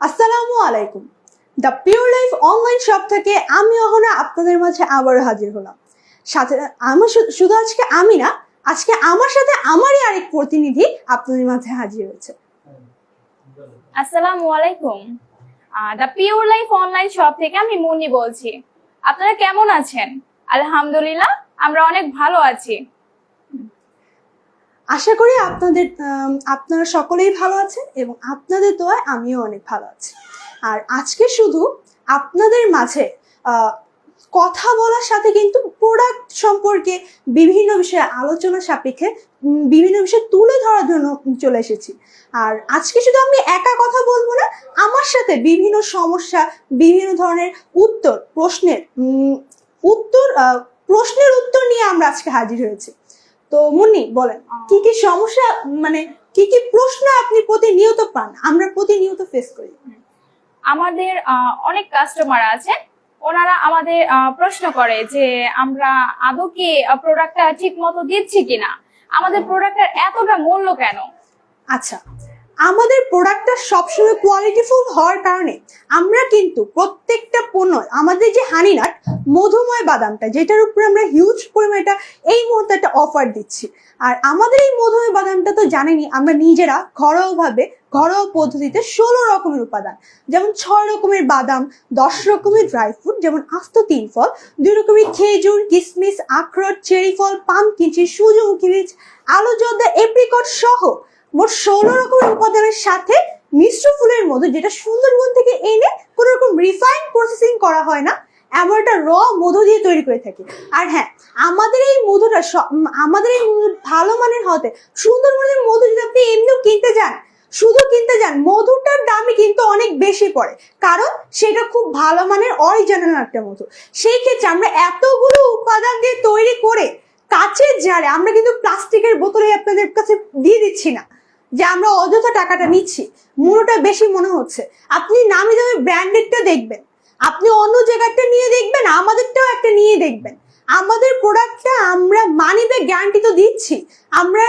আসসালামু আলাইকুম। The pure life online shop থেকে আমি অহনা আপনাদের মাঝে আবারও হাজির হলাম। সাথে আমি শুধু আজকে আমি না, আজকে আমার সাথে আমারই আরেক প্রতিনিধি আপনাদের মাঝে হাজির হয়েছে। আসসালামু আলাইকুম। The pure life online shop থেকে আমি মুন্নি বলছি। আপনারা কেমন আছেন? আলহামদুলিল্লাহ, আমরা অনেক ভালো আছি। আশা করি আপনারা সকলেই ভালো আছেন এবং আপনাদের দোয়ায় আমিও অনেক ভালো আছি। আর আজকে শুধু আপনাদের মাঝে কথা বলার সাথে কিন্তু প্রোডাক্ট সম্পর্কে বিভিন্ন বিষয়ে আলোচনা সাপেক্ষে বিভিন্ন বিষয় তুলে ধরার জন্য চলে এসেছি। আর আজকে শুধু আমি একা কথা বলবো না, আমার সাথে বিভিন্ন সমস্যা, বিভিন্ন ধরনের প্রশ্নের উত্তর নিয়ে আমরা আজকে হাজির হয়েছি। তো মুন্নি বলেন, কি কি সমস্যা, মানে কি কি প্রশ্ন আপনি প্রতিনিয়ত পান, আমরা প্রতিনিয়ত ফেস করি? আমাদের অনেক কাস্টমার আছেন, ওনারা আমাদের প্রশ্ন করে যে আমরা আদৌ কি প্রোডাক্টটা ঠিক মতো দিচ্ছি কিনা, আমাদের প্রোডাক্টের এতটা মূল্য কেন? আচ্ছা, আমাদের প্রোডাক্টটা সবসময় কোয়ালিটিফুল হওয়ার কারণে আমরা কিন্তু প্রত্যেকটা পণ্য, আমাদের যে হানিনাট মধুময় বাদামটা, যেটার উপরে আমরা হিউজ পরিমাণে এই মুহূর্তে একটা অফার দিচ্ছি। আর আমাদের এই মধুময় বাদামটা তো জানেনই, আমরা নিজেরা ঘরোয়া পদ্ধতিতে 16 রকমের উপাদান, যেমন 6 রকমের বাদাম, 10 রকমের ড্রাই ফ্রুট, যেমন আস্ত 3 ফল, 2 রকমের খেজুর, কিশমিশ, আখরোট, চেরি ফল, পামকিন, সূর্যমুখী বীজ, আলু জর্দা, এপ্রিকট সহ মোট 16 রকমের উপাদানের সাথে মিশ্র ফুলের মধু, যেটা সুন্দরবন থেকে এনে কোনো রকম রিফাইন প্রসেসিং করা হয় না, এমন একটা র মধু দিয়ে তৈরি করে থাকি। আর হ্যাঁ, আমাদের এই মধু ভালো মানের হতে, সুন্দরবনের মধু যদি আপনি এমনিও শুধু কিনতে যান, মধুটার দামই কিন্তু অনেক বেশি পড়ে, কারণ সেটা খুব ভালো মানের অরিজিনাল একটা মধু। সেই ক্ষেত্রে আমরা এতগুলো উপাদান দিয়ে তৈরি করে কাচের জারে, আমরা কিন্তু প্লাস্টিকের বোতলে আপনাদের কাছে দিয়ে দিচ্ছি না যে আমরা অযথা টাকাটা নিচ্ছি, মূল্যটা বেশি মনে হচ্ছে। আপনি নামি দামি ব্র্যান্ডেডটা দেখবেন, আপনি অন্য জায়গাটা নিয়ে দেখবেন, আমাদেরটাও একটা নিয়ে দেখবেন। আমাদের প্রোডাক্টটা আমরা মানি ব্যাক গ্যারান্টি তো দিচ্ছি, আমরা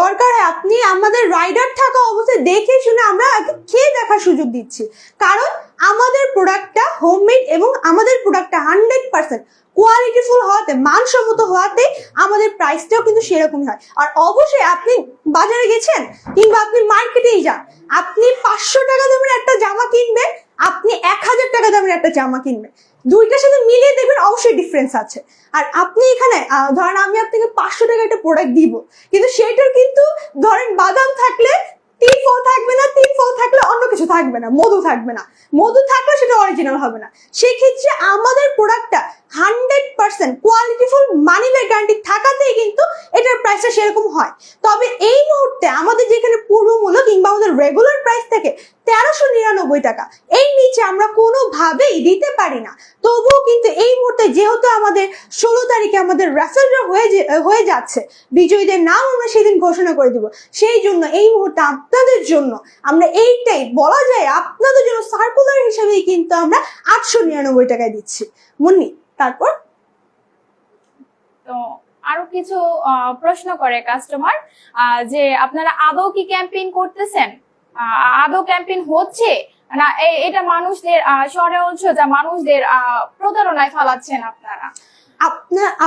দরকার হয় আপনি আমাদের রাইডার থাকা অবস্থায় দেখে শুনে আমরা খেয়ে দেখার সুযোগ দিচ্ছি, কারণ আমাদের প্রোডাক্টটা হোমমেড এবং আমাদের প্রোডাক্টটা 100% কোয়ালিটিফুল হওয়াতে, মানসম্মত হওয়াতে আমাদের প্রাইসটাও কিন্তু সেরকমই হয়। আর অবশ্যই আপনি বাজারে গেছেন কিংবা আপনি মার্কেটেই যান, আপনি 500 টাকা দামের একটা জামা কিনবেন, আপনি 1000 টাকা দামের একটা জামা কিনবেন, দুইটার সাথে মিলিয়ে দেখবেন অবশ্যই ডিফারেন্স আছে। আর আপনি এখানে ধরেন আমি আপনাকে 500 টাকা একটা প্রোডাক্ট দিব, কিন্তু সেটার কিন্তু ধরেন বাদাম থাকলে 3 ফল থাকবে না, 3 ফল থাকলে অন্য কিছু থাকবে না, মধু থাকবে না, মধু থাকলে সেটা অরিজিনাল হবে না। সেক্ষেত্রে আমাদের প্রোডাক্টটা 100% কোয়ালিটিফুল মানি ব্যাক গ্যারান্টি থাকাতেই কিন্তু এটার প্রাইসটা সেরকম হয়। তবে এই মুহূর্তে আমাদের যেখানে পূর্ব মূল্য কিংবা আমাদের রেগুলার প্রাইস থেকে 1399 টাকা, এই নিচে আমরা কোনোভাবেই দিতে পারি না। তবুও কিন্তু এই মুহূর্তে যেহেতু আমাদের 16 তারিখে আমাদের রেফারেল হয়ে যাচ্ছে, বিজয়ীদের নাম আমরা সেদিন ঘোষণা করে দিব, সেই জন্য এই মুহূর্তে আপনাদের জন্য আমরা এইটাই বলা যায়, আপনাদের জন্য সার্কুলার হিসেবেই কিন্তু আমরা 899 টাকায় দিচ্ছি। মুন্নি, তারপর তো আরো কিছু প্রশ্ন করে কাস্টমার যে আপনারা আদৌ কি ক্যাম্পেইন করতেছেন, আদৌ ক্যাম্পেইন হচ্ছে না, এটা মানুষদের শহরে অঞ্চল যা মানুষদের প্রতারণায় ফেলাচ্ছেন আপনারা?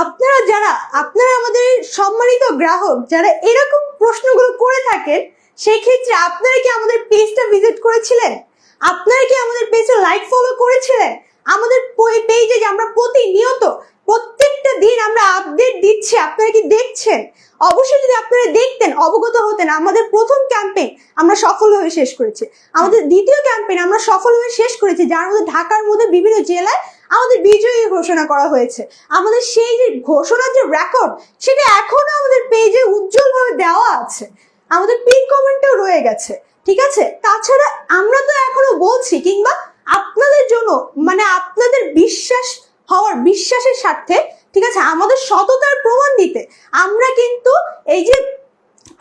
আপনারা আমাদের সম্মানিত গ্রাহক যারা এরকম প্রশ্নগুলো করে থাকেন, সেই ক্ষেত্রে আপনারা কি আমাদের পেজটা ভিজিট করেছিলেন? আপনারা কি আমাদের পেজে লাইক ফলো করেছিলেন? আমাদের পেজে যে আমরা প্রতিনিয়ত প্রত্যেকটা দিন আমরা আপডেট দিচ্ছি, আপনারা কি দেখছেন? অবশ্যই যদি আপনারা দেখতেন, অবগত হতেন। আমাদের প্রথম ক্যাম্পেইন আমরা সফলভাবে শেষ করেছি, আমাদের দ্বিতীয় ক্যাম্পেইন আমরা সফলভাবে শেষ করেছি, যার মধ্যে ঢাকার মধ্যে বিভিন্ন জেলায় আমাদের বিজয়ী ঘোষণা করা হয়েছে। আমাদের সেই যে ঘোষণার যে রেকর্ড, সেটা এখনো আমাদের পেজে উজ্জ্বলভাবে দেওয়া আছে, আমাদের পিন কমেন্টেও রয়ে গেছে, ঠিক আছে? তাছাড়া আমরা তো এখনো বলছি, কিংবা আপনাদের জন্য, মানে আপনাদের বিশ্বাসের সাথে, ঠিক আছে, আমাদের সততার প্রমাণ দিতে আমরা কিন্তু এই যে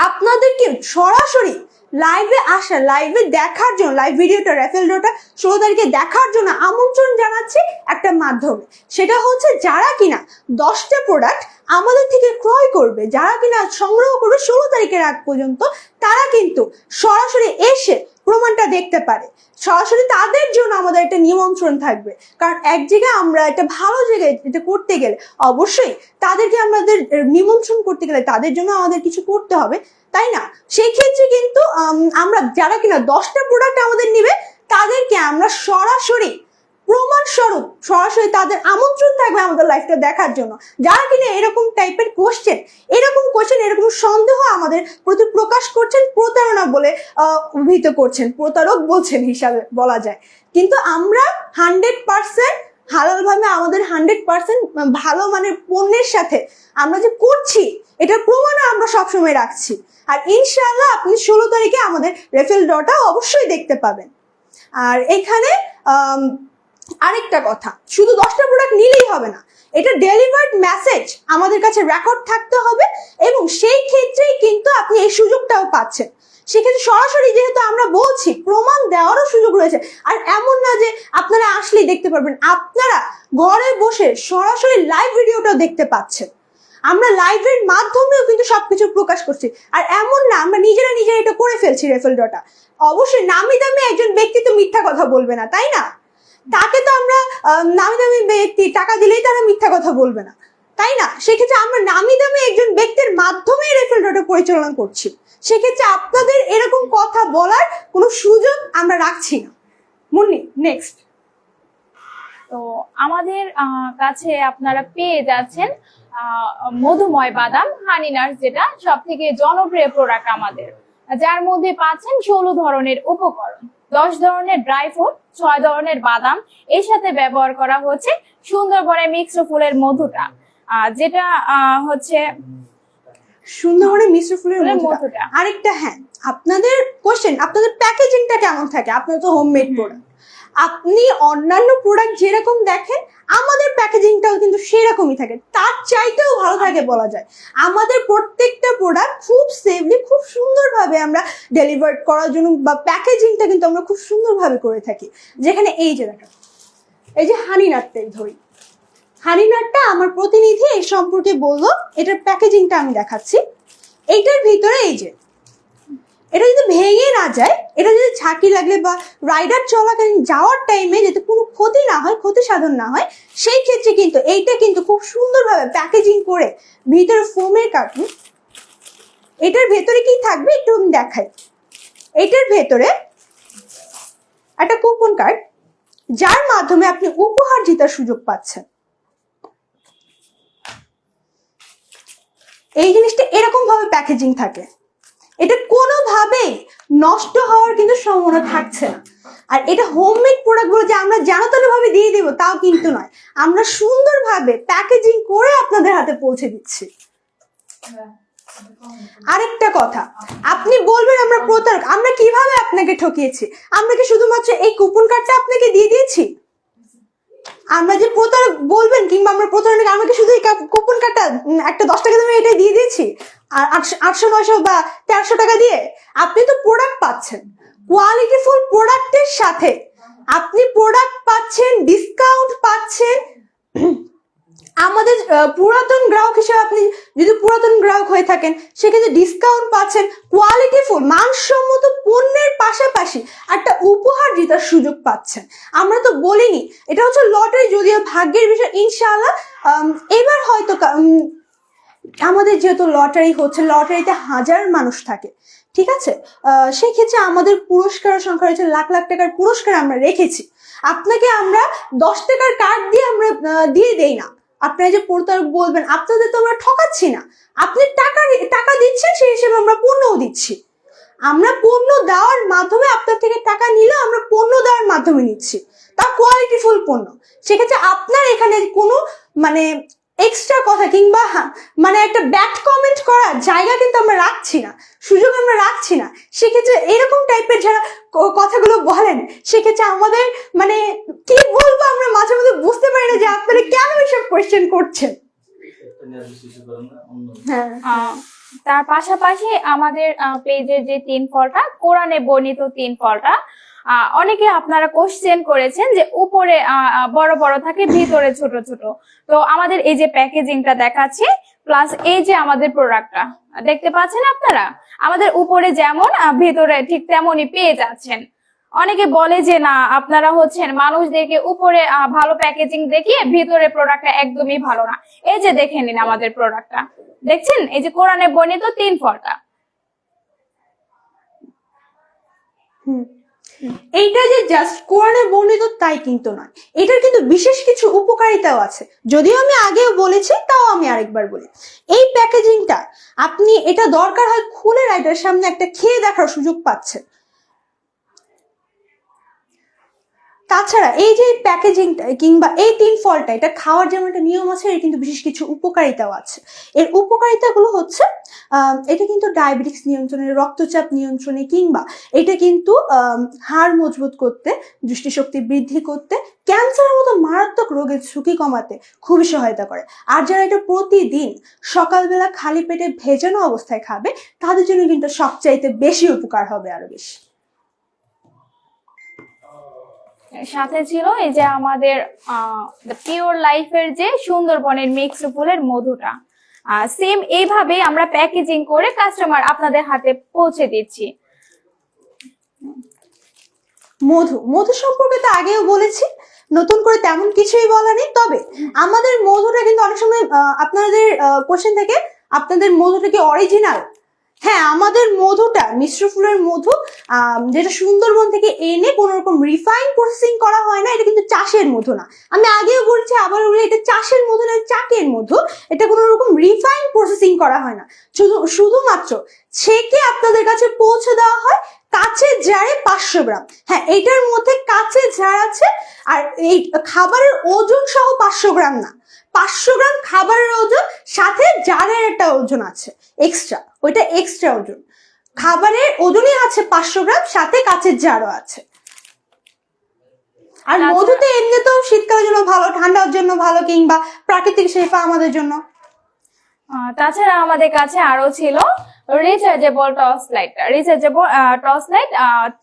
আপনাদেরকে সরাসরি লাইভে দেখার জন্য, লাইভ ভিডিওটা রেফারেলটা 16 তারিখে দেখার জন্য আমন্ত্রণ জানাচ্ছি একটা মাধ্যমে। সেটা হচ্ছে যারা কিনা 10টা প্রোডাক্ট আমাদের থেকে ক্রয় করবে, যারা কিনা সংগ্রহ করবে 16 তারিখের আগ পর্যন্ত, তারা কিন্তু সরাসরি এসে প্রমাণটা দেখতে পারে, সরাসরি তাদের জন্য আমাদের একটা নিমন্ত্রণ থাকবে। কারণ এক জায়গায় আমরা একটা ভালো জায়গায় এটা করতে গেলে অবশ্যই তাদেরকে আমাদের নিমন্ত্রণ করতে গেলে তাদের জন্য আমাদের কিছু করতে হবে, তাই না? সেই ক্ষেত্রে কিন্তু আমরা যারা কিনা 10টা প্রোডাক্ট আমাদের নিবে তাদেরকে আমরা সরাসরি প্রমাণ স্বরূপ সরাসরি তাদের আমন্ত্রণ থাকবে আমাদের লাইফটা দেখার জন্য। যারা কিনা এরকম টাইপের কোশ্চেন এরকম সন্দেহ আমাদের প্রতি প্রকাশ করছেন, প্রতারণা বলে অভিহিত করছেন, প্রতারক বলছেন হিসাবে বলা যায়। কিন্তু আমরা 100% হালাল ভাবে আমাদের 100% ভালো মানের পণ্যের সাথে আমরা যে করছি এটার প্রমাণও আমরা সবসময় রাখছি। আর ইনশাআল্লাহ আপনি 16 তারিখে আমাদের রেফেল ড্রটা অবশ্যই দেখতে পাবেন। আর এখানে আরেকটা কথা, শুধু 10টা প্রোডাক্ট নিলেই হবে না, এটা ডেলিভার্ড মেসেজ আমাদের কাছে রেকর্ড থাকতে হবে, এবং সেই ক্ষেত্রেই কিন্তু আপনি এই সুযোগটাও পাচ্ছেন। সেক্ষেত্রে সরাসরি যেহেতু আমরা বলছি, প্রমাণ দেওয়ারও সুযোগ রয়েছে। আর এমন না যে আপনারা আসলেই দেখতে পারবেন, আপনারা ঘরে বসে সরাসরি লাইভ ভিডিওটাও দেখতে পাচ্ছেন। আমরা লাইভের মাধ্যমেও কিন্তু সবকিছু প্রকাশ করছি। আর এমন না আমরা নিজেরা এটা করে ফেলছি রেফেল ড্রটা। অবশ্যই নামি দামি একজন ব্যক্তি তো মিথ্যা কথা বলবে না, তাই না? তাকে তো আমরা নামি দামি ব্যক্তি টাকা দিলেই তারা মিথ্যা কথা বলবে না, তাই না? সেক্ষেত্রে আমরা নামি দামি একজন ব্যক্তির মাধ্যমে রেফেল ড্রটা পরিচালনা করছি। সেক্ষেত্রে আপনাদের এরকম কথা বলার কোনো সুযোগ আমরা রাখছি না। মুন্নি, নেক্সট। তো আমাদের কাছে আপনারা পেয়ে যাচ্ছেন মধুময় বাদাম হানি নাটস, যেটা সব থেকে জনপ্রিয় প্রোডাক্ট আমাদের, যার মধ্যে পাচ্ছেন 16 ধরনের উপকরণ, 10 ধরনের ড্রাই ফ্রুট, 6 ধরনের বাদাম, এর সাথে ব্যবহার করা হচ্ছে সুন্দরবনের মিশ্র ফুলের মধুটা, যেটা হচ্ছে সুন্দরবনের মিশ্র ফুলের মধুটা। আরেকটা, হ্যাঁ, আপনাদের কোশ্চেন, আপনাদের প্যাকেজিংটা কেমন থাকে? আপনাদের তো হোমমেড প্রোডাক্ট, আপনি অন্যান্য প্রোডাক্ট যেরকম দেখেন আমাদের প্যাকেজিংটাও কিন্তু সেরকমই থাকে, তার চাইতেও ভালো থাকে বলা যায়। আমাদের প্রত্যেকটা প্রোডাক্ট খুব সেফলি, খুব সুন্দরভাবে আমরা ডেলিভার করার জন্য, বা প্যাকেজিংটা কিন্তু আমরা খুব সুন্দরভাবে করে থাকি। যেখানে এই যে দেখেন, এই যে হানি নাটটাই ধরি, হানি নাটটা আমার প্রতিনিধি এই সম্পর্কে বললো, এটার প্যাকেজিংটা আমি দেখাচ্ছি। এইটার ভিতরে এই যে এটা যদি ভেঙে না যায়, এটা যদি ঝাঁকি লাগলে বা রাইডার চলাকালীন যাওয়ার টাইমে যাতে কোনো ক্ষতি না হয়, ক্ষতি সাধন না হয়, সেই ক্ষেত্রে কিন্তু এইটা কিন্তু খুব সুন্দরভাবে প্যাকেজিং করে ভিতরে ফোমের কার্টুন। এটার ভেতরে কি থাকবে একটু আমি দেখাই। এটার ভেতরে একটা কুপন কার্ড, যার মাধ্যমে আপনি উপহার জেতার সুযোগ পাচ্ছেন। এই জিনিসটা এরকম ভাবে প্যাকেজিং থাকে, এটা কোনোভাবেই নষ্ট হওয়ার কিন্তু সম্ভাবনা থাকছে না। আর এটা হোমমেড প্রোডাক্টগুলো যে আমরা জানাতানো ভাবে দিয়ে দেবো তাও কিন্তু নয়, আমরা সুন্দরভাবে প্যাকেজিং করে আপনাদের হাতে পৌঁছে দিচ্ছি। আরেকটা কথা, আপনি বলবেন আমরা প্রতারক, আমরা কিভাবে আপনাকে ঠকিয়েছি? আমরা কি শুধুমাত্র এই কুপন কার্ডটা আপনাকে দিয়ে দিয়েছি? আমরা যে প্রতারক বলবেন, কিংবা আমরা প্রতারণা, আমরা কি শুধু এই কুপন কার্ডটা একটা 10 টাকা দামে এটাই দিয়ে দিয়েছি? আর 800, 900 বা 1300 টাকা দিয়ে আপনি তো প্রোডাক্ট পাচ্ছেন, কোয়ালিটিফুল প্রোডাক্টের সাথে আপনি প্রোডাক্ট পাচ্ছেন, ডিসকাউন্ট পাচ্ছেন। আমাদের পুরাতন গ্রাহক হিসেবে আপনি যদি পুরাতন গ্রাহক হয়ে থাকেন, সেক্ষেত্রে ডিসকাউন্ট পাচ্ছেন, কোয়ালিটিফুল মানসম্মত পণ্যের পাশাপাশি একটা উপহার জেতার সুযোগ পাচ্ছেন। আমরা তো বলিনি, এটা হচ্ছে লটারি, যদিও ভাগ্যের বিষয়। ইনশাআল্লাহ এবার হয়তো আমাদের যেহেতু লটারি হচ্ছে, লটারিতে 1000 মানুষ থাকে, ঠিক আছে, সেই ক্ষেত্রে আমাদের পুরস্কারের সংখ্যা রয়েছে লাখ লাখ টাকার পুরস্কার আমরা রেখেছি। আপনাকে আমরা 10 টাকার কার্ড দিয়ে আমরা দিয়ে দেই না। আপনারা যে প্রতারক বলবেন, আপনাদের তো আমরা ঠকাচ্ছি না, আপনি টাকা দিচ্ছেন, সেই হিসেবে আমরা পণ্যও দিচ্ছি। আমরা পণ্য দেওয়ার মাধ্যমে, আপনার থেকে টাকা নিলে আমরা পণ্য দেওয়ার মাধ্যমে নিচ্ছি, তা কোয়ালিটিফুল পণ্য। সেক্ষেত্রে আপনার এখানে কোনো মানে এক্সট্রা কথা কিংবা মানে একটা ব্যাড কমেন্ট করার জায়গা কিন্তু আমরা রাখছি না, সুযোগ আমরা রাখছি না। সেক্ষেত্রে এরকম টাইপের যারা কথাগুলো বলেন, সেক্ষেত্রে আমাদের মানে কি বলবো, আমরা মাঝে মধ্যে বুঝতে পারি না যে আপনারা কেন এসব কোয়েশ্চেন করছেন। তার পাশাপাশি আমাদের পেজের যে 3 ফলটা, কোরআনে বর্ণিত 3 ফলটা, অনেকে আপনারা কোশ্চেন করেছেন যে উপরে বড় বড় থাকে, ভিতরে ছোট ছোট। তো আমাদের এই যে প্যাকেজিংটা দেখাচ্ছি, প্লাস এই যে আমাদের প্রোডাক্টটা দেখতে পাচ্ছেন আপনারা, আমাদের উপরে যেমন ভেতরে ঠিক তেমনই পেয়ে যাচ্ছেন। অনেকে বলে যে না আপনারা হচ্ছেন মানুষদেরকে উপরে ভালো প্যাকেজিং দেখিয়ে ভিতরে প্রোডাক্টটা একদমই ভালো না। এই যে দেখে নিন আমাদের প্রোডাক্টটা, দেখছেন এই যে কোরআনে বর্ণিত 3 ফর্দা। এইটা যে জাস্ট কোরআনে বর্ণিত তাই কিন্তু নয়, এটার কিন্তু বিশেষ কিছু উপকারিতাও আছে, যদিও আমি আগেও বলেছি তাও আমি আরেকবার বলি। এই প্যাকেজিংটা আপনি এটা দরকার হয় খুলে রাইটার সামনে একটা খেয়ে দেখার সুযোগ পাচ্ছেন। তাছাড়া এই যে প্যাকেজিংটা কিংবা এই 3 ফলটা এটা খাওয়ার যেমন একটা নিয়ম আছে, এর কিন্তু বিশেষ কিছু উপকারিতাও আছে। এর উপকারিতাগুলো হচ্ছে এটা কিন্তু ডায়াবেটিক্স নিয়ন্ত্রণে, রক্তচাপ নিয়ন্ত্রণে, কিংবা এটা কিন্তু হাড় মজবুত করতে, দৃষ্টিশক্তি বৃদ্ধি করতে, ক্যান্সারের মতো মারাত্মক রোগের ঝুঁকি কমাতে খুবই সহায়তা করে। আর যারা এটা প্রতিদিন সকালবেলা খালি পেটে ভেজানো অবস্থায় খাবে তাদের জন্য কিন্তু সবচাইতে বেশি উপকার হবে, আরো বেশি। সাথে ছিল এই যে আমাদের পিওর লাইফের যে সুন্দরবনের মিক্স ফুলের মধুটা, সেম এইভাবে আমরা প্যাকেজিং করে কাস্টমার আপনাদের হাতে পৌঁছে দিচ্ছি। মধু সম্পর্কে তো আগেও বলেছি, নতুন করে তেমন কিছুই বলা নেই। তবে আমাদের মধুটা কিন্তু অনেক সময় আপনাদের কোশ্চেন থেকে, আপনাদের মধুটা কি অরিজিনাল? হ্যাঁ, আমাদের মধুটা মিশ্র ফুলের মধু, যেটা সুন্দরবন থেকে এনে কোনো রকম রিফাইন প্রসেসিং করা হয় না। এটা কিন্তু চাষের মধু না, আমি আগেও বলছি আবার বলি, এটা চাষের মধু না, চাকের মধু। এটা কোনো রকম রিফাইন প্রসেসিং করা হয় না, শুধুমাত্র ছেঁকে আপনাদের কাছে পৌঁছে দেওয়া হয় কাঁচের জারে 500 গ্রাম। হ্যাঁ, এইটার মধ্যে কাঁচের ঝাড় আছে, আর এই খাবারের ওজন সহ 500 গ্রাম না, 500 গ্রাম খাবারের ওজন, সাথে জারের একটা ওজন আছে এক্সট্রা, ওইটা এক্সট্রা ওজন। খাবারের ওজনই আছে 500 গ্রাম, সাথে কাঁচের জারও আছে। আর মধু তো এমনিতেও শীতকালের জন্য ভালো, ঠান্ডার জন্য ভালো, কিংবা প্রাকৃতিক শেফা আমাদের জন্য। তাছাড়া আমাদের কাছে আরো ছিল rechargeable torch light,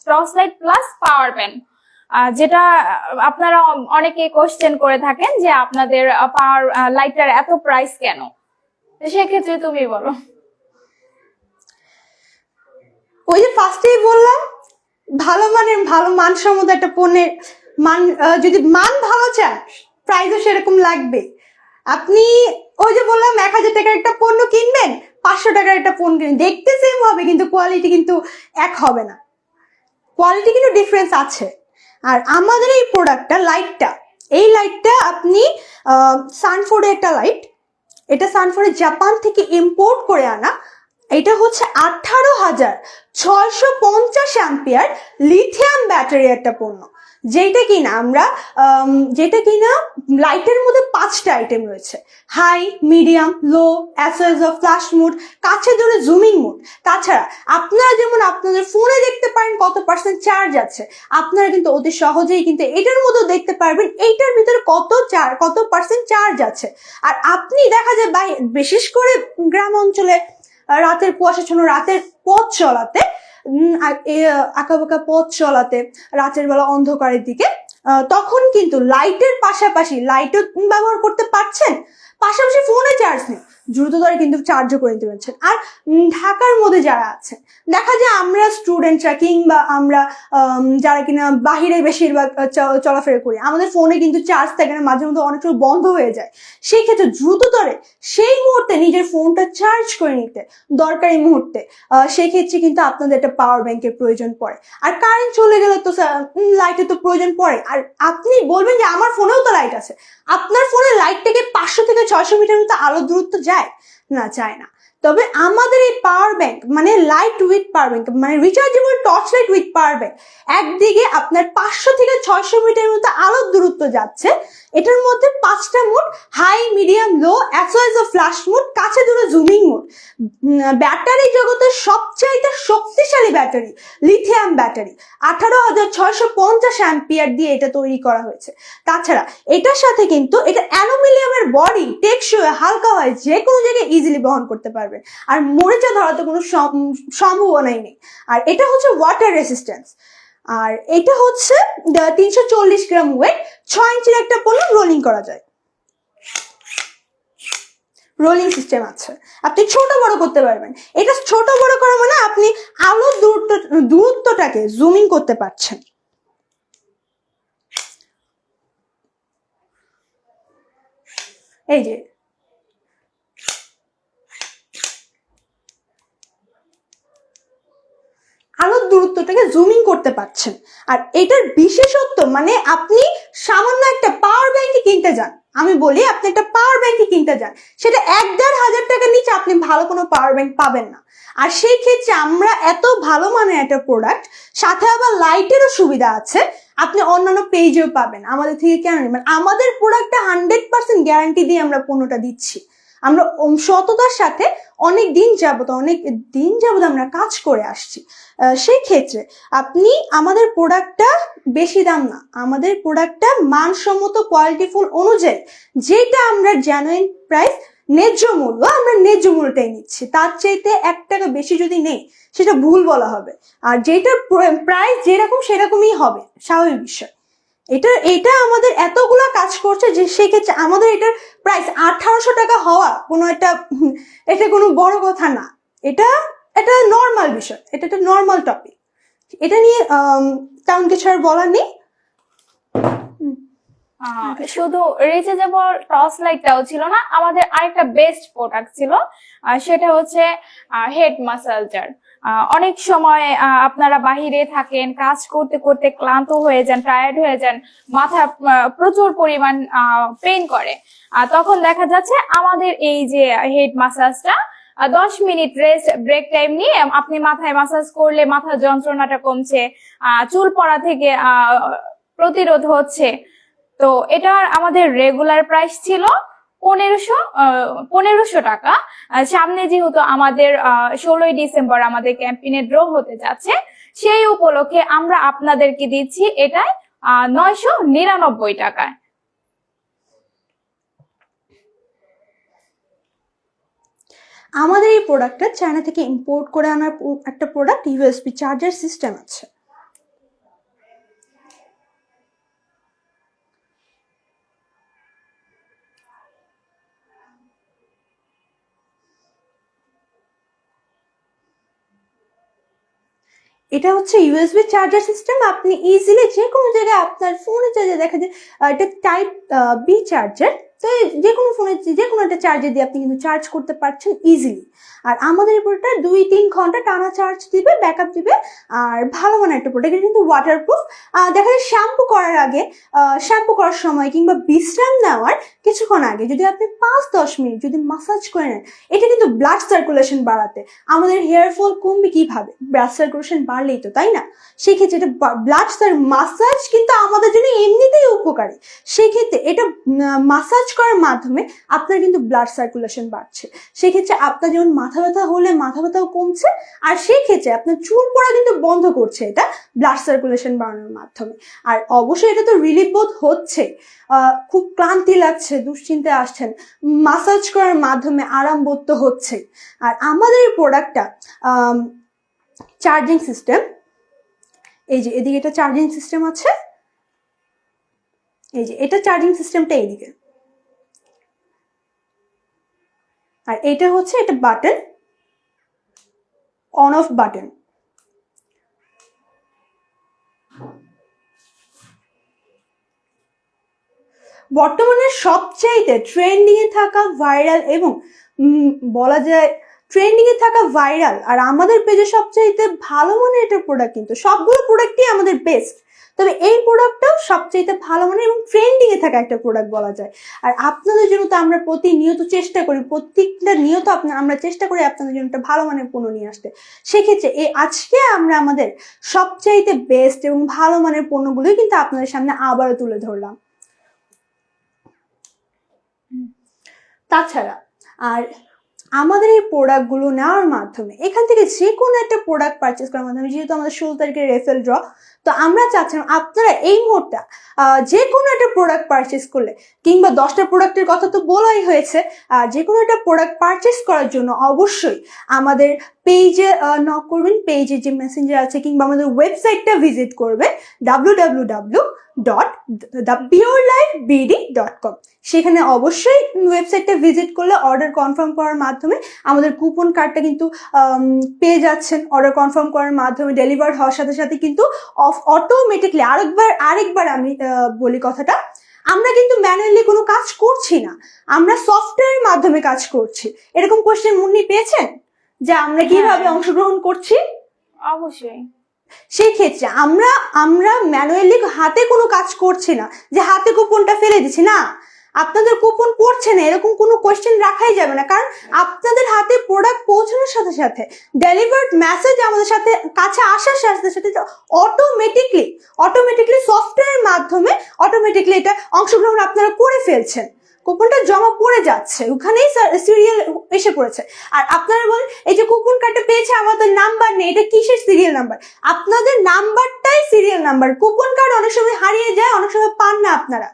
torch light plus power bank, যেটা আপনারা অনেকে কোশ্চেন করে থাকেন যে আপনাদের পাওয়ার লাইটার এত প্রাইস কেন। সেক্ষেত্রে তুমি বলো। ওই যে ফার্স্টেই বললাম, ভালো মানসম্মত একটা পণ্যের মান, যদি মান ভালো চান প্রাইসও সেরকম লাগবে। আপনি ওই যে বললাম 1000 টাকার একটা পণ্য কিনবেন, 500 টাকার একটা পণ্য কিনবেন, দেখতে সেম হবে কিন্তু কোয়ালিটি কিন্তু এক হবে না, কোয়ালিটি কিন্তু ডিফারেন্স আছে। আর আমাদের এই প্রোডাক্টটা, এই লাইটটা আপনি সানফোর্ডের একটা লাইট, এটা সানফোর্ডে জাপান থেকে ইম্পোর্ট করে আনা। এটা হচ্ছে 18,650 অ্যাম্পিয়ার লিথিয়াম ব্যাটারি একটা পণ্য, যেটা কিনা লাইটের মধ্যে 5টা আইটেম রয়েছে: high, medium, low, SOS off flash mode, কাছে ধরে জুমিং মোড। তাছাড়া আপনারা যেমন আপনাদের ফোনে দেখতে পারেন কত পার্সেন্ট চার্জ আছে, আপনারা কিন্তু অতি সহজেই কিন্তু এটার মধ্যেও দেখতে পারবেন এইটার ভিতরে কত পার্সেন্ট চার্জ আছে। আর আপনি দেখা যায় বিশেষ করে গ্রাম অঞ্চলে রাতের কুয়াশাচ্ছন্ন রাতের পথ চলাতে, আঁকাবাঁকা পথ চলাতে, রাতের বেলা অন্ধকারের দিকে, তখন কিন্তু লাইটের পাশাপাশি লাইটও ব্যবহার করতে পারছেন, পাশাপাশি ফোনে চার্জ নেই, দ্রুততরে কিন্তু চার্জও করে নিতে পারছেন। আর ঢাকার মধ্যে যারা আছেন, দেখা যায় আমরা স্টুডেন্টরা কিংবা আমরা যারা কিনা বাহিরে বেশিরভাগ চলাফেরা করি, আমাদের ফোনে কিন্তু চার্জ থাকে না, মাঝে মধ্যে অনেক সময় বন্ধ হয়ে যায়। সেই ক্ষেত্রে দ্রুততরে সেই মুহূর্তে নিজের ফোনটা চার্জ করে নিতে দরকারি মুহূর্তে, সেই ক্ষেত্রে কিন্তু আপনাদের একটা পাওয়ার ব্যাংকের প্রয়োজন পড়ে। আর কারেন্ট চলে গেলে তো লাইটের তো প্রয়োজন পড়ে। আর আপনি বলবেন যে আমার ফোনেও তো লাইট আছে, আপনার ফোনের লাইট থেকে 500 থেকে 600 মিটার মতো আলো দূরত্ব যায় না? যায় না। তবে আমাদের এই পাওয়ার ব্যাংক মানে লাইট উইথ পাওয়ার ব্যাংক, মানে rechargeable torch light with power bank, একদিকে আপনার 500 থেকে 600 মিটার মতো আলোর দূরত্ব যাচ্ছে। এটার মধ্যে 5টা mode: high, medium, low, SOS ও ফ্ল্যাশ মোড, কাছে দূরে জুমিং মোড। ব্যাটারি জগতের সবচাইতে শক্তিশালী ব্যাটারি লিথিয়াম ব্যাটারি, 18,650 অ্যাম্পিয়ার দিয়ে এটা তৈরি করা হয়েছে। তাছাড়া এটার সাথে কিন্তু এটা অ্যালুমিনিয়ামের বডি, টেকসই, হালকা হয়, যে কোনো জায়গায় ইজিলি বহন করতে পারবে, আর মরিচা ধরাতে কোনো সম্ভাবনাই নেই। আর এটা হচ্ছে ওয়াটার রেসিস্ট্যান্স, আর এটা হচ্ছে 340 গ্রাম ওয়েট, 6 ইঞ্চির একটা পণ্য, রোলিং করা যায়। রোলিং সিস্টেম আছে, আপনি ছোট বড় করতে পারবেন। এটা ছোট বড় করা মানে আপনি আলোর দূরত্বটাকে জুমিং করতে পারছেন। এই যে আলোর দূরত্বটাকে জুমিং করতে পারছেন। আর এটার বিশেষত্ব মানে আপনি সামান্য একটা পাওয়ার ব্যাংকে কিনতে যান, আমি বলি আপনি একটা পাওয়ার ব্যাংকে কিনতে যান, সেটা 1-1.5 হাজার টাকার নিচে আপনি ভালো কোনো পাওয়ার ব্যাংক পাবেন না। আর সেই ক্ষেত্রে আমরা এত ভালো মানের একটা প্রোডাক্ট, সাথে আবার লাইটেরও সুবিধা আছে, আপনি অন্যান্য পেজেও পাবেন। আমাদের থেকে কেন নেবেন? আমাদের প্রোডাক্টটা 100% গ্যারান্টি দিয়ে আমরা পণ্যটা দিচ্ছি। আমরা সততার সাথে অনেক দিন যাবত আমরা কাজ করে আসছি। সেই ক্ষেত্রে আপনি আমাদের প্রোডাক্টটা বেশি দাম না, আমাদের প্রোডাক্টটা মানসম্মত কোয়ালিটিফুল অনুযায়ী, যেটা আমরা জেনুইন প্রাইস, ন্যায্য মূল্য, আমরা ন্যায্য মূল্যটাই নিচ্ছি। তার চাইতে 1 টাকা বেশি যদি নেই সেটা ভুল বলা হবে। আর যেটা প্রাইস যেরকম সেরকমই হবে, স্বাভাবিক বিষয়। এটা আমাদের এতগুলা কাজ করছে যে সেক্ষেত্রে আমাদের এটার প্রাইস 1800 টাকা হওয়া এটা কোনো বড় কথা না। এটা নর্মাল বিষয়, এটা একটা নর্মাল টপিক। এটা নিয়ে তেমন কিছু আর বলার নেই। শুধু রিচার্জেবল টর্চ লাইটটাও ছিল না, আমাদের আরেকটা বেস্ট প্রোডাক্ট ছিল, সেটা হচ্ছে হেড মাসাজার। অনেক সময় আপনারা বাহিরে থাকেন, কাজ করতে করতে ক্লান্ত হয়ে যান, টায়ার্ড হয়ে যান, মাথা প্রচুর পরিমাণ পেইন করে, তখন দেখা যাচ্ছে আমাদের এই যে হেড মাসাজটা 10 মিনিট রেস্ট ব্রেক টাইম নিয়ে আপনি মাথায় মাসাজ করলে মাথার যন্ত্রণাটা কমছে, চুল পড়া থেকে প্রতিরোধ হচ্ছে। তো এটার আমাদের রেগুলার প্রাইস ছিল 1500 টাকা। সামনে যেহেতু আমাদের 16ই ডিসেম্বর আমাদের ক্যাম্পেইনের ড্র হতে যাচ্ছে, সেই উপলক্ষে আমরা আপনাদেরকে দিচ্ছি এটাই 999 টাকায়। আমাদের এই প্রোডাক্টটা চায়না থেকে ইম্পোর্ট করে আনার একটা প্রোডাক্ট, ইউএসবি চার্জার সিস্টেম আছে। এটা হচ্ছে ইউএসবি চার্জার সিস্টেম। আপনি ইজিলি যে কোনো জায়গায় আপনার ফোনে চার্জার, দেখা যায় এটা টাইপ বি চার্জার, তো যে কোনো ফোনে যে কোনো একটা চার্জার দিয়ে আপনি কিন্তু চার্জ করতে পারছেন ইজিলি। আর আমাদের এই প্রোডাক্টটা 2-3 ঘন্টা টানা চার্জ দিবে, ব্যাকআপ দিবে। আর ভালো মানের একটা প্রোডাক্ট, এটা কিন্তু ওয়াটারপ্রুফ। দেখা যায় শ্যাম্পু করার আগে, শ্যাম্পু করার সময় কিংবা বিশ্রাম নেওয়ার কিছুক্ষণ আগে যদি আপনি 5-10 মিনিট যদি মাসাজ করে নেন, এটা কিন্তু ব্লাড সার্কুলেশন বাড়াতে, আমাদের হেয়ার ফল কমবে কিভাবে? ব্লাড সার্কুলেশন বাড়লেই তো, তাই না? সেক্ষেত্রে এটা মাসাজ কিন্তু আমাদের জন্য এমনিতেই উপকারী। সেক্ষেত্রে এটা মাসাজ করার মাধ্যমে আপনার কিন্তু ব্লাড সার্কুলেশন বাড়ছে। সেক্ষেত্রে আপনার যেমন মাথা ব্যথা হলে মাথা ব্যথাও কমছে, আর সেই ক্ষেত্রে আপনার চুল পড়া কিন্তু বন্ধ করছে এটা ব্লাড সার্কুলেশন বাড়ানোর মাধ্যমে। আর অবশ্যই এটা তো রিলিফ বোধ হচ্ছে, খুব ক্লান্তি লাগছে, দুশ্চিন্তায় আসছেন, মাসাজ করার মাধ্যমে আরাম বোধ তো হচ্ছে। আর আমাদের এই প্রোডাক্টটা চার্জিং সিস্টেম, এই যে এদিকে এটা চার্জিং সিস্টেম আছে, এই যে এটা চার্জিং সিস্টেমটা এইদিকে। আর এটা হচ্ছে এটা বাটন, অন অফ বাটন। বর্তমানে সবচাইতে ট্রেন্ডিং এ থাকা ভাইরাল এবং বলা যায় ট্রেন্ডিং এ থাকা ভাইরাল আর আমাদের পেজে সবচাইতে ভালো মানের একটা প্রোডাক্ট, কিন্তু সবগুলো প্রোডাক্টই আমাদের বেস্ট, তবে এই প্রোডাক্টটাও সবচাইতে ভালো মানের এবং ট্রেন্ডিং এ থাকা একটা প্রোডাক্ট বলা যায়। আর আপনাদের জন্য তো আমরা প্রতিনিয়ত চেষ্টা করি, প্রত্যেকটা নিয়ত আমরা চেষ্টা করি আপনাদের জন্য একটা ভালো মানের পণ্য নিয়ে আসতে। সেক্ষেত্রে আজকে আমরা আমাদের সবচাইতে বেস্ট এবং ভালো মানের পণ্যগুলোই কিন্তু আপনাদের সামনে আবারও তুলে ধরলাম। তাছাড়া আর আমাদের এই প্রোডাক্টগুলো নেওয়ার মাধ্যমে, এখান থেকে যে কোনো একটা প্রোডাক্ট পারচেস করার মাধ্যমে, যেহেতু আমাদের 16 তারিখের রেফেল ড্র, তো আমরা চাচ্ছিলাম আপনারা এই মুহূর্তে যে কোনো একটা প্রোডাক্ট পারচেস করলে, কিংবা 10টা প্রোডাক্টের কথা তো বলাই হয়েছে, যে কোনো একটা প্রোডাক্ট পারচেস করার জন্য অবশ্যই আমাদের পেজে নক করবেন, পেজে যে মেসেঞ্জার আছে কিংবা আমাদের ওয়েবসাইটটা ভিজিট করবেন www.thepurelifebd.com। সেখানে অবশ্যই ওয়েবসাইটটা ভিজিট করলে অর্ডার কনফার্ম করার মাধ্যমে আমাদের কুপন কার্ডটা কিন্তু পেয়ে যাচ্ছেন। অর্ডার কনফার্ম করার মাধ্যমে ডেলিভার হওয়ার সাথে সাথে কিন্তু অটোমেটিকলি আরেকবার আমি বলি কথাটা, আমরা কিন্তু ম্যানুয়ালি কোনো কাজ করছি না, আমরা সফটওয়্যারের মাধ্যমে কাজ করছি। এরকম কোশ্চেন মুন্নি পেয়েছেন যে আমরা কিভাবে অংশগ্রহণ করছি? অবশ্যই। সেই ক্ষেত্রে আমরা ম্যানুয়ালি হাতে কোনো কাজ করছি না, যে হাতে কুপনটা ফেলে দিচ্ছি না, আপনাদের কুপন পড়ছে না, এরকম কোনো কোশ্চেন রাখাই যাবে না। কারণ আপনাদের হাতে প্রোডাক্ট পৌঁছানোর সাথে সাথে ডেলিভার্ড মেসেজ আমাদের সাথে কাছে আসার সাথে সাথে অটোমেটিকলি সফটওয়্যারের মাধ্যমে অটোমেটিকলি এটা অংশগ্রহণ আপনারা করে ফেলছেন, কুপনটা জমা পড়ে যাচ্ছে, ওখানেই সিরিয়াল এসে পড়েছে। আর আপনারা বলেন এই যে কুপন কার্ডটা পেয়েছে আমাদের নাম্বার নেই, এটা কিসের সিরিয়াল নাম্বার? আপনাদের নাম্বারটাই সিরিয়াল নাম্বার। কুপন কার্ড অনেক সময় হারিয়ে যায়, অনেক সময় পান না, আপনারা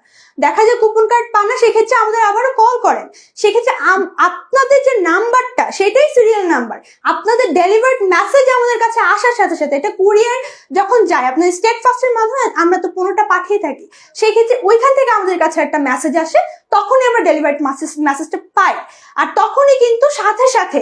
দেখা যায় কুপন কার্ড পান না, সেক্ষেত্রে আমাদের আবারও কল করেন। সেক্ষেত্রে আপনাদের যে নাম্বারটা সেটাই সিরিয়াল নাম্বার। আপনাদের ডেলিভার্ড মেসেজ আমাদের কাছে আসার সাথে সাথে, এটা কুরিয়ার যখন যায় আপনাদের স্টেট ফাস্টের মাধ্যমে, আমরা তো 15টা পাঠিয়ে থাকি, সেই ক্ষেত্রে ওইখান থেকে আমাদের কাছে একটা মেসেজ আসে, তখনই আমরা ডেলিভার্ড মেসেজটা পাই। আর তখনই কিন্তু সাথে সাথে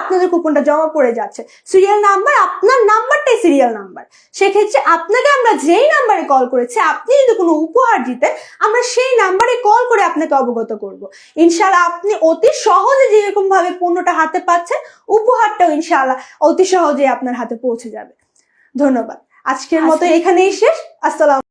আপনাদের কুপনটা জমা পড়ে যাচ্ছে। সিরিয়াল নাম্বার, আপনার নাম্বারটাই সিরিয়াল নাম্বার। সেক্ষেত্রে আপনাকে আমরা যেই নাম্বারে কল করেছি, আপনি যদি কোনো উপহার দিতেন, আমরা সেই নাম্বারে কল করে আপনাকে অবগত করব। ইনশাআল্লাহ আপনি অতি সহজে যেরকম ভাবে পণ্যটা হাতে পাচ্ছেন, উপহারটাও ইনশাআল্লাহ অতি সহজে আপনার হাতে পৌঁছে যাবে। ধন্যবাদ। আজকের মতো এখানেই শেষ। আসসালাম।